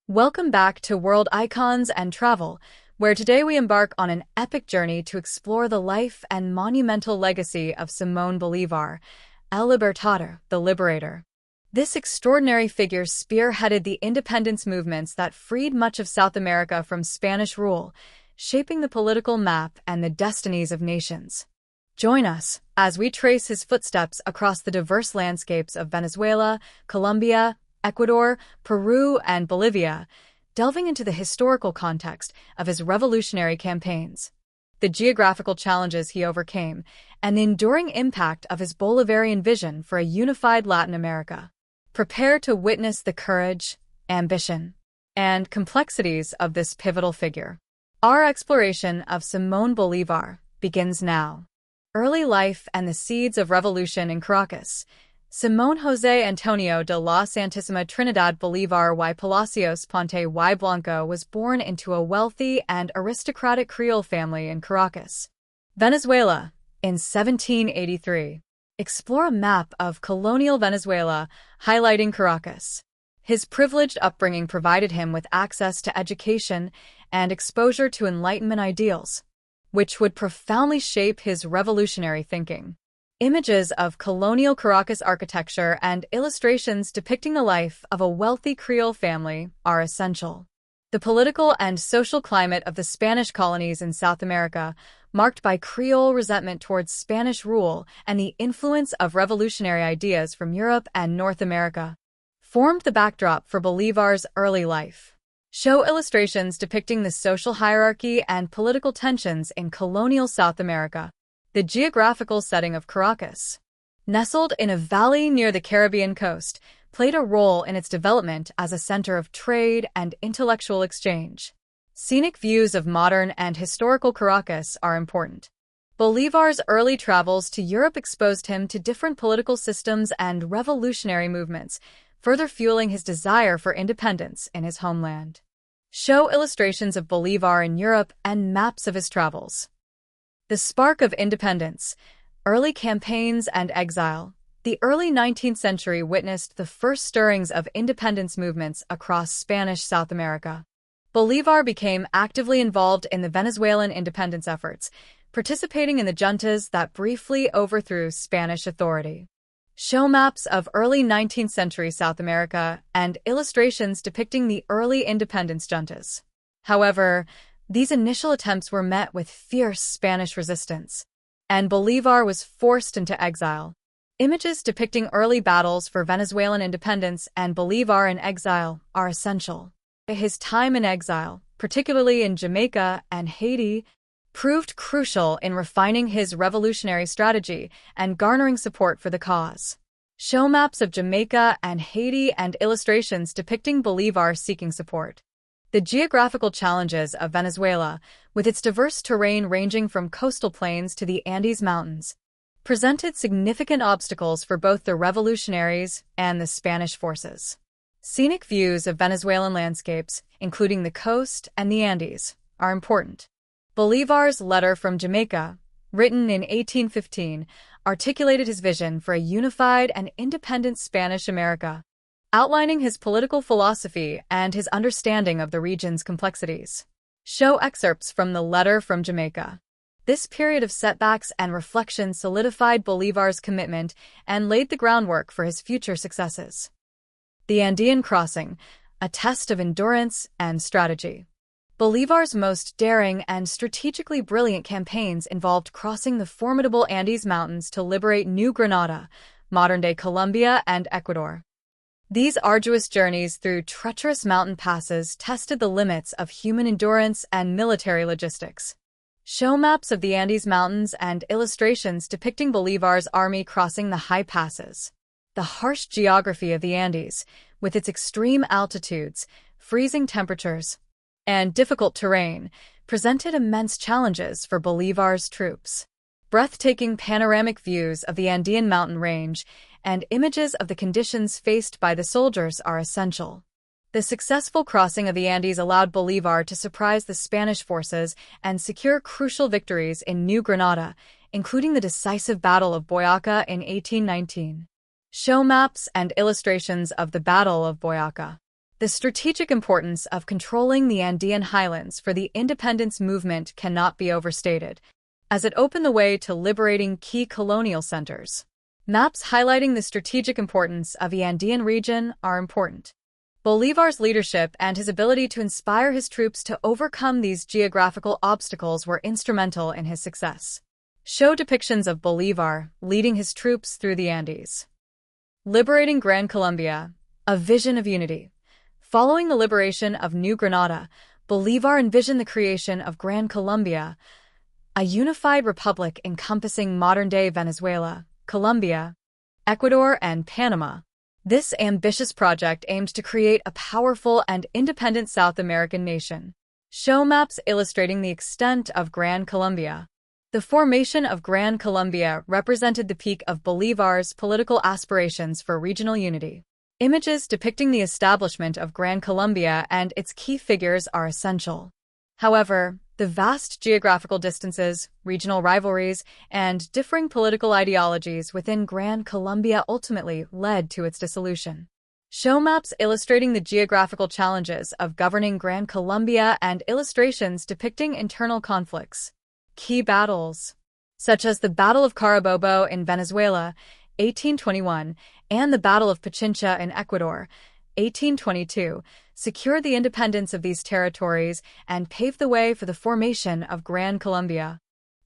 Welcome back to World Icons and Travel, where today we embark on an epic journey to explore the life and monumental legacy of Simón Bolívar, El Libertador, the Liberator. This extraordinary figure spearheaded the independence movements that freed much of South America from Spanish rule, shaping the political map and the destinies of nations. Join us as we trace his footsteps across the diverse landscapes of Venezuela, Colombia, Ecuador, Peru, and Bolivia, delving into the historical context of his revolutionary campaigns, the geographical challenges he overcame, and the enduring impact of his Bolivarian vision for a unified Latin America. Prepare to witness the courage, ambition, and complexities of this pivotal figure. Our exploration of Simón Bolívar begins now. Early life and the seeds of revolution in Caracas. Simón José Antonio de la Santísima Trinidad Bolívar y Palacios Ponte y Blanco was born into a wealthy and aristocratic Creole family in Caracas, Venezuela, in 1783. Explore a map of colonial Venezuela, highlighting Caracas. His privileged upbringing provided him with access to education and exposure to Enlightenment ideals, which would profoundly shape his revolutionary thinking. Images of colonial Caracas architecture and illustrations depicting the life of a wealthy Creole family are essential. The political and social climate of the Spanish colonies in South America, marked by Creole resentment towards Spanish rule and the influence of revolutionary ideas from Europe and North America, formed the backdrop for Bolívar's early life. Show illustrations depicting the social hierarchy and political tensions in colonial South America. The geographical setting of Caracas, nestled in a valley near the Caribbean coast, played a role in its development as a center of trade and intellectual exchange. Scenic views of modern and historical Caracas are important. Bolívar's early travels to Europe exposed him to different political systems and revolutionary movements, further fueling his desire for independence in his homeland. Show illustrations of Bolívar in Europe and maps of his travels. The spark of independence, early campaigns and exile. The early 19th century witnessed the first stirrings of independence movements across Spanish South America. Bolívar became actively involved in the Venezuelan independence efforts, participating in the juntas that briefly overthrew Spanish authority. Show maps of early 19th century South America and illustrations depicting the early independence juntas. However, these initial attempts were met with fierce Spanish resistance, and Bolívar was forced into exile. Images depicting early battles for Venezuelan independence and Bolívar in exile are essential. His time in exile, particularly in Jamaica and Haiti, proved crucial in refining his revolutionary strategy and garnering support for the cause. Show maps of Jamaica and Haiti and illustrations depicting Bolívar seeking support. The geographical challenges of Venezuela, with its diverse terrain ranging from coastal plains to the Andes Mountains, presented significant obstacles for both the revolutionaries and the Spanish forces. Scenic views of Venezuelan landscapes, including the coast and the Andes, are important. Bolívar's letter from Jamaica, written in 1815, articulated his vision for a unified and independent Spanish America, outlining his political philosophy and his understanding of the region's complexities. Show excerpts from the letter from Jamaica. This period of setbacks and reflection solidified Bolívar's commitment and laid the groundwork for his future successes. The Andean Crossing, a test of endurance and strategy. Bolívar's most daring and strategically brilliant campaigns involved crossing the formidable Andes Mountains to liberate New Granada, modern-day Colombia and Ecuador. These arduous journeys through treacherous mountain passes tested the limits of human endurance and military logistics. Show maps of the Andes Mountains and illustrations depicting Bolívar's army crossing the high passes. The harsh geography of the Andes, with its extreme altitudes, freezing temperatures, and difficult terrain, presented immense challenges for Bolívar's troops. Breathtaking panoramic views of the Andean mountain range and images of the conditions faced by the soldiers are essential. The successful crossing of the Andes allowed Bolívar to surprise the Spanish forces and secure crucial victories in New Granada, including the decisive Battle of Boyaca in 1819. Show maps and illustrations of the Battle of Boyaca. The The strategic importance of controlling the Andean highlands for the independence movement cannot be overstated, as it opened the way to liberating key colonial centers. Maps highlighting the strategic importance of the Andean region are important. Bolívar's leadership and his ability to inspire his troops to overcome these geographical obstacles were instrumental in his success. Show depictions of Bolívar leading his troops through the Andes. Liberating Gran Colombia, a vision of unity. Following the liberation of New Granada, Bolívar envisioned the creation of Gran Colombia, a unified republic encompassing modern-day Venezuela, Colombia, Ecuador, and Panama. This ambitious project aimed to create a powerful and independent South American nation. Show maps illustrating the extent of Gran Colombia. The formation of Gran Colombia represented the peak of Bolívar's political aspirations for regional unity. Images depicting the establishment of Gran Colombia and its key figures are essential. However, the vast geographical distances, regional rivalries, and differing political ideologies within Gran Colombia ultimately led to its dissolution. Show maps illustrating the geographical challenges of governing Gran Colombia and illustrations depicting internal conflicts. Key battles, such as the Battle of Carabobo in Venezuela, 1821, and the Battle of Pichincha in Ecuador, 1822, secured the independence of these territories and paved the way for the formation of Gran Colombia.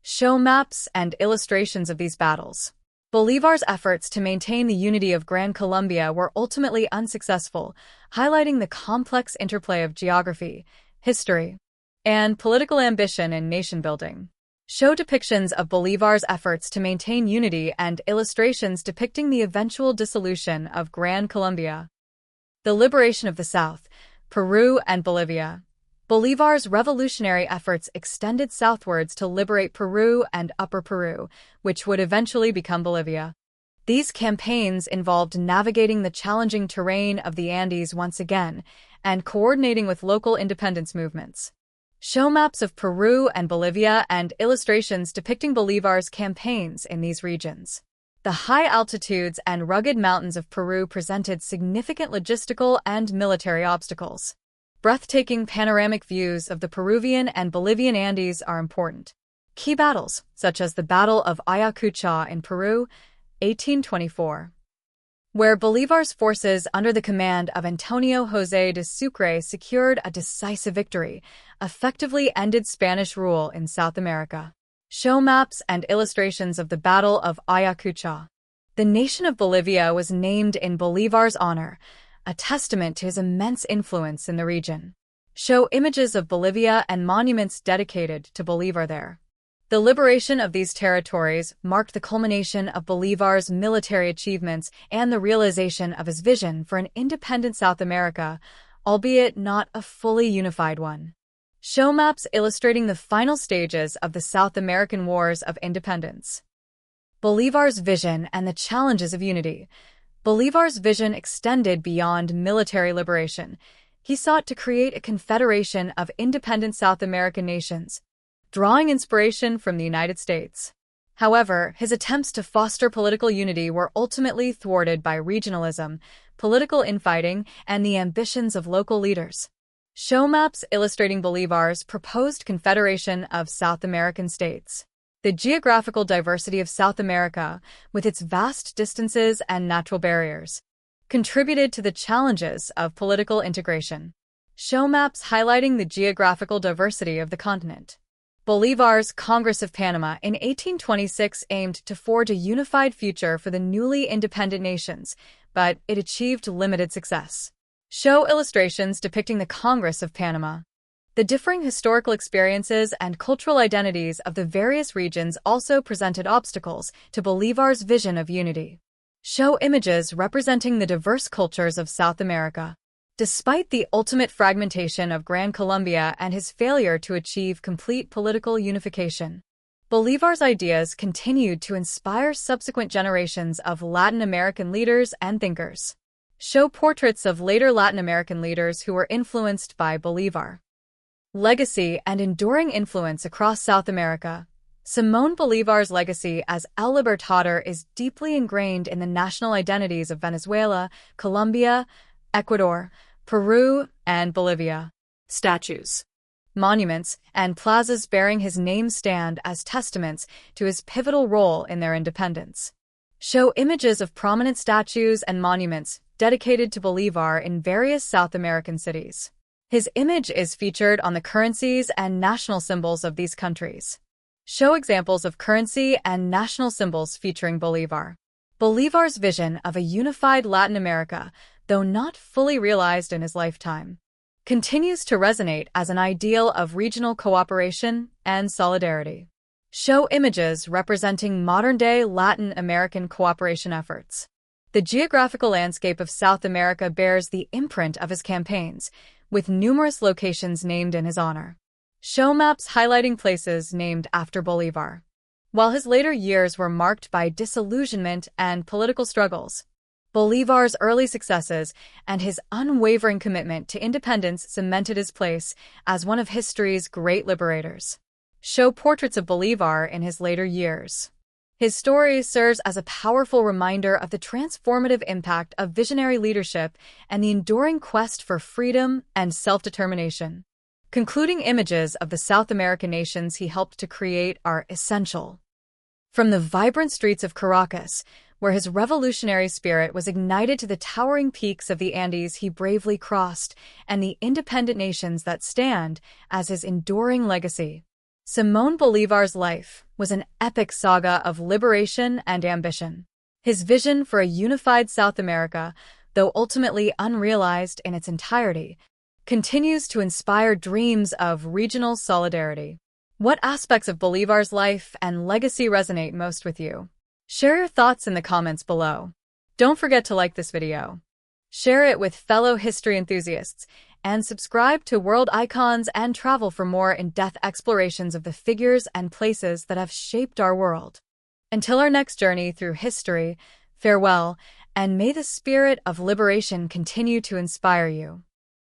Show maps and illustrations of these battles. Bolívar's efforts to maintain the unity of Gran Colombia were ultimately unsuccessful, highlighting the complex interplay of geography, history, and political ambition in nation-building. Show depictions of Bolívar's efforts to maintain unity and illustrations depicting the eventual dissolution of Gran Colombia. The liberation of the South, Peru, and Bolivia. Bolívar's revolutionary efforts extended southwards to liberate Peru and Upper Peru, which would eventually become Bolivia. These campaigns involved navigating the challenging terrain of the Andes once again and coordinating with local independence movements. Show maps of Peru and Bolivia and illustrations depicting Bolívar's campaigns in these regions. The high altitudes and rugged mountains of Peru presented significant logistical and military obstacles. Breathtaking panoramic views of the Peruvian and Bolivian Andes are important. Key battles, such as the Battle of Ayacucho in Peru, 1824, where Bolívar's forces under the command of Antonio José de Sucre secured a decisive victory, effectively ended Spanish rule in South America. Show maps and illustrations of the Battle of Ayacucho. The nation of Bolivia was named in Bolívar's honor, a testament to his immense influence in the region. Show images of Bolivia and monuments dedicated to Bolívar there. The liberation of these territories marked the culmination of Bolívar's military achievements and the realization of his vision for an independent South America, albeit not a fully unified one. Show maps illustrating the final stages of the South American Wars of Independence. Bolívar's vision and the challenges of unity. Bolívar's vision extended beyond military liberation. He sought to create a confederation of independent South American nations, drawing inspiration from the United States. However, his attempts to foster political unity were ultimately thwarted by regionalism, political infighting, and the ambitions of local leaders. Show maps illustrating Bolívar's proposed confederation of South American states. The geographical diversity of South America, with its vast distances and natural barriers, contributed to the challenges of political integration. Show maps highlighting the geographical diversity of the continent. Bolívar's Congress of Panama in 1826 aimed to forge a unified future for the newly independent nations, but it achieved limited success. Show illustrations depicting the Congress of Panama. The differing historical experiences and cultural identities of the various regions also presented obstacles to Bolívar's vision of unity. Show images representing the diverse cultures of South America. Despite the ultimate fragmentation of Gran Colombia and his failure to achieve complete political unification, Bolívar's ideas continued to inspire subsequent generations of Latin American leaders and thinkers. Show portraits of later Latin American leaders who were influenced by Bolívar. Legacy and enduring influence across South America. Simón Bolívar's legacy as El Libertador is deeply ingrained in the national identities of Venezuela, Colombia, Ecuador, Peru, and Bolivia. Statues, Monuments and plazas bearing his name stand as testaments to his pivotal role in their independence. Show images of prominent statues and monuments dedicated to Bolívar in various South American cities. His image is featured on the currencies and national symbols of these countries. Show examples of currency and national symbols featuring Bolívar. Bolívar's vision of a unified Latin America, though not fully realized in his lifetime, continues to resonate as an ideal of regional cooperation and solidarity. Show images representing modern-day Latin American cooperation efforts. The geographical landscape of South America bears the imprint of his campaigns, with numerous locations named in his honor. Show maps highlighting places named after Bolívar. While his later years were marked by disillusionment and political struggles, Bolívar's early successes and his unwavering commitment to independence cemented his place as one of history's great liberators. Show portraits of Bolívar in his later years. His story serves as a powerful reminder of the transformative impact of visionary leadership and the enduring quest for freedom and self-determination. Concluding images of the South American nations he helped to create are essential. From the vibrant streets of Caracas, where his revolutionary spirit was ignited, to the towering peaks of the Andes he bravely crossed, and the independent nations that stand as his enduring legacy, Simón Bolívar's life was an epic saga of liberation and ambition. His vision for a unified South America, though ultimately unrealized in its entirety, continues to inspire dreams of regional solidarity. What aspects of Bolívar's life and legacy resonate most with you? Share your thoughts in the comments below. Don't forget to like this video, share it with fellow history enthusiasts, and subscribe to World Icons and Travel for more in-depth explorations of the figures and places that have shaped our world. Until our next journey through history, farewell, and may the spirit of liberation continue to inspire you.